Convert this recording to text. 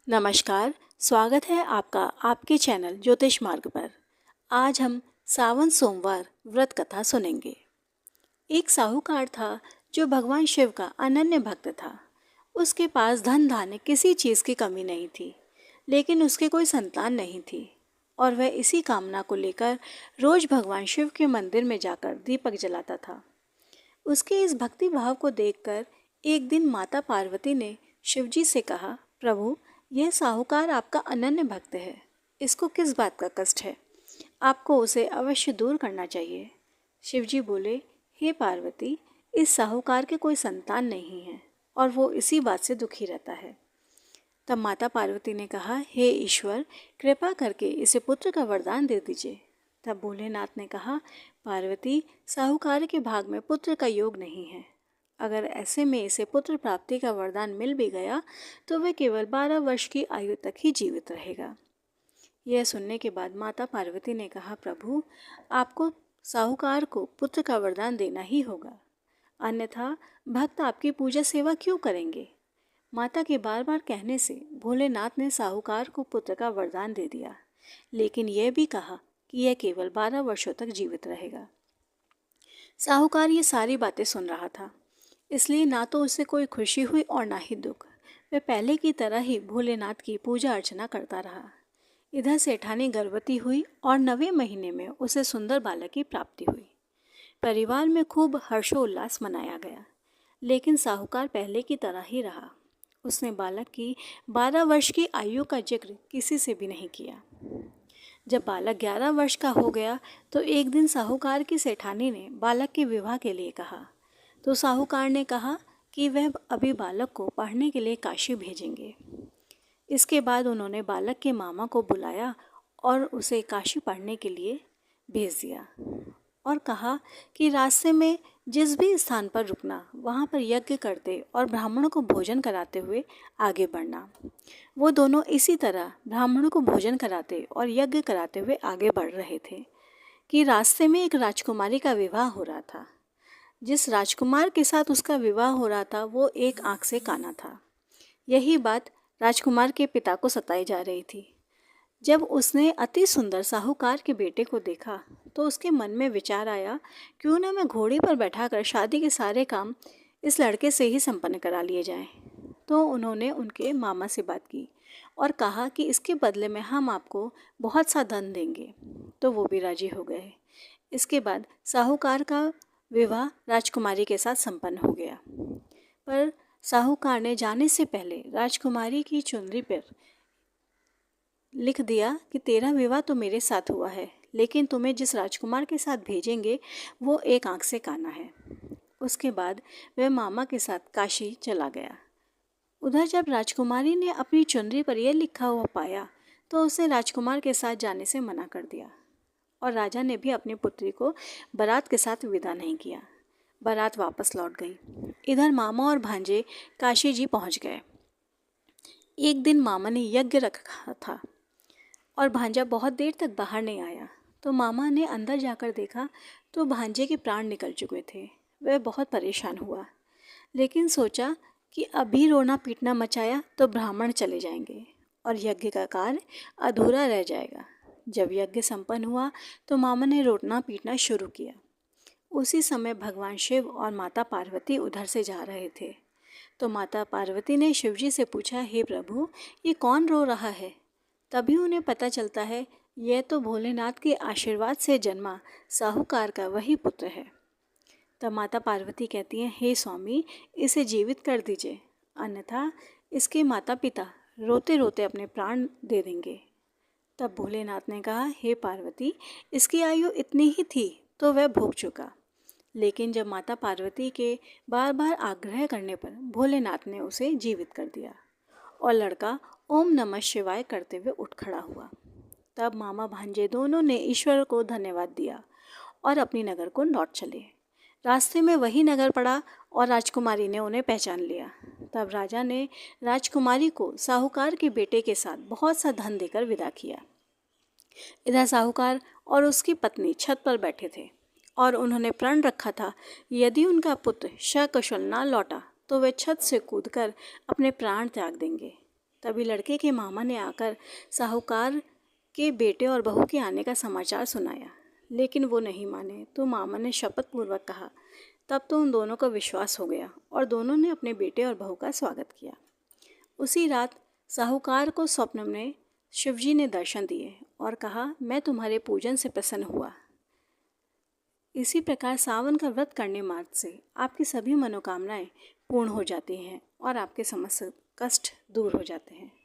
नमस्कार। स्वागत है आपका आपके चैनल ज्योतिष मार्ग पर। आज हम सावन सोमवार व्रत कथा सुनेंगे। एक साहूकार था जो भगवान शिव का अनन्य भक्त था। उसके पास धन धान्य किसी चीज़ की कमी नहीं थी, लेकिन उसके कोई संतान नहीं थी और वह इसी कामना को लेकर रोज भगवान शिव के मंदिर में जाकर दीपक जलाता था। उसके इस भक्ति भाव को देखकर एक दिन माता पार्वती ने शिवजी से कहा, प्रभु, यह साहूकार आपका अनन्य भक्त है। इसको किस बात का कष्ट है? आपको उसे अवश्य दूर करना चाहिए। शिवजी बोले, हे पार्वती, इस साहूकार के कोई संतान नहीं है और वो इसी बात से दुखी रहता है। तब माता पार्वती ने कहा, हे ईश्वर, कृपा करके इसे पुत्र का वरदान दे दीजिए। तब भोलेनाथ ने कहा, पार्वती, साहूकार के भाग में पुत्र का योग नहीं है। अगर ऐसे में इसे पुत्र प्राप्ति का वरदान मिल भी गया तो वह केवल 12 वर्ष की आयु तक ही जीवित रहेगा। यह सुनने के बाद माता पार्वती ने कहा, प्रभु, आपको साहूकार को पुत्र का वरदान देना ही होगा, अन्यथा भक्त आपकी पूजा सेवा क्यों करेंगे? माता के बार बार कहने से भोलेनाथ ने साहूकार को पुत्र का वरदान दे दिया, लेकिन यह भी कहा कि यह केवल 12 वर्षों तक जीवित रहेगा। साहूकार ये सारी बातें सुन रहा था, इसलिए ना तो उसे कोई खुशी हुई और ना ही दुख। वह पहले की तरह ही भोलेनाथ की पूजा अर्चना करता रहा। इधर सेठानी गर्भवती हुई और 9वें महीने में उसे सुंदर बालक की प्राप्ति हुई। परिवार में खूब हर्षोल्लास मनाया गया, लेकिन साहूकार पहले की तरह ही रहा। उसने बालक की 12 वर्ष की आयु का जिक्र किसी से भी नहीं किया। जब बालक 11 वर्ष का हो गया तो एक दिन साहूकार की सेठानी ने बालक के विवाह के लिए कहा, तो साहूकार ने कहा कि वह अभी बालक को पढ़ने के लिए काशी भेजेंगे। इसके बाद उन्होंने बालक के मामा को बुलाया और उसे काशी पढ़ने के लिए भेज दिया और कहा कि रास्ते में जिस भी स्थान पर रुकना, वहाँ पर यज्ञ करते और ब्राह्मणों को भोजन कराते हुए आगे बढ़ना। वो दोनों इसी तरह ब्राह्मणों को भोजन कराते और यज्ञ कराते हुए आगे बढ़ रहे थे कि रास्ते में एक राजकुमारी का विवाह हो रहा था। जिस राजकुमार के साथ उसका विवाह हो रहा था वो एक आंख से काना था। यही बात राजकुमार के पिता को सताई जा रही थी। जब उसने अति सुंदर साहूकार के बेटे को देखा तो उसके मन में विचार आया, क्यों ना मैं घोड़े पर बैठाकर शादी के सारे काम इस लड़के से ही संपन्न करा लिए जाएं। तो उन्होंने उनके मामा से बात की और कहा कि इसके बदले में हम आपको बहुत सा धन देंगे। तो वो भी राजी हो गए। इसके बाद साहूकार का विवाह राजकुमारी के साथ संपन्न हो गया। पर साहूकार ने जाने से पहले राजकुमारी की चुनरी पर लिख दिया कि तेरा विवाह तो मेरे साथ हुआ है, लेकिन तुम्हें जिस राजकुमार के साथ भेजेंगे वो एक आंख से काना है। उसके बाद वह मामा के साथ काशी चला गया। उधर जब राजकुमारी ने अपनी चुनरी पर यह लिखा हुआ पाया तो उसने राजकुमार के साथ जाने से मना कर दिया और राजा ने भी अपनी पुत्री को बारात के साथ विदा नहीं किया। बारात वापस लौट गई। इधर मामा और भांजे काशी जी पहुंच गए। एक दिन मामा ने यज्ञ रखा था और भांजा बहुत देर तक बाहर नहीं आया, तो मामा ने अंदर जाकर देखा तो भांजे के प्राण निकल चुके थे। वह बहुत परेशान हुआ, लेकिन सोचा कि अभी रोना पीटना मचाया तो ब्राह्मण चले जाएंगे और यज्ञ का कार्य अधूरा रह जाएगा। जब यज्ञ संपन्न हुआ तो मामा ने रोना पीटना शुरू किया। उसी समय भगवान शिव और माता पार्वती उधर से जा रहे थे। तो माता पार्वती ने शिवजी से पूछा, हे प्रभु, ये कौन रो रहा है? तभी उन्हें पता चलता है यह तो भोलेनाथ के आशीर्वाद से जन्मा साहूकार का वही पुत्र है। तब माता पार्वती कहती हैं, हे स्वामी, इसे जीवित कर दीजिए, अन्यथा इसके माता पिता रोते रोते अपने प्राण दे देंगे। तब भोलेनाथ ने कहा, हे पार्वती, इसकी आयु इतनी ही थी तो वह भोग चुका। लेकिन जब माता पार्वती के बार बार आग्रह करने पर भोलेनाथ ने उसे जीवित कर दिया और लड़का ओम नमः शिवाय करते हुए उठ खड़ा हुआ। तब मामा भांजे दोनों ने ईश्वर को धन्यवाद दिया और अपनी नगर को लौट चले। रास्ते में वही नगर पड़ा और राजकुमारी ने उन्हें पहचान लिया। तब राजा ने राजकुमारी को साहूकार के बेटे के साथ बहुत सा धन देकर विदा किया। इधर साहूकार और उसकी पत्नी छत पर बैठे थे और उन्होंने प्रण रखा था, यदि उनका पुत्र सकुशल ना लौटा तो वे छत से कूदकर अपने प्राण त्याग देंगे। तभी लड़के के मामा ने आकर साहूकार के बेटे और बहू के आने का समाचार सुनाया, लेकिन वो नहीं माने। तो मामा ने शपथ पूर्वक कहा। तब तो उन दोनों को विश्वास हो गया और दोनों ने अपने बेटे और बहू का स्वागत किया। उसी रात साहूकार को स्वप्न में शिवजी ने दर्शन दिए और कहा, मैं तुम्हारे पूजन से प्रसन्न हुआ। इसी प्रकार सावन का व्रत करने मात्र से आपकी सभी मनोकामनाएं पूर्ण हो जाती हैं और आपके समस्त कष्ट दूर हो जाते हैं।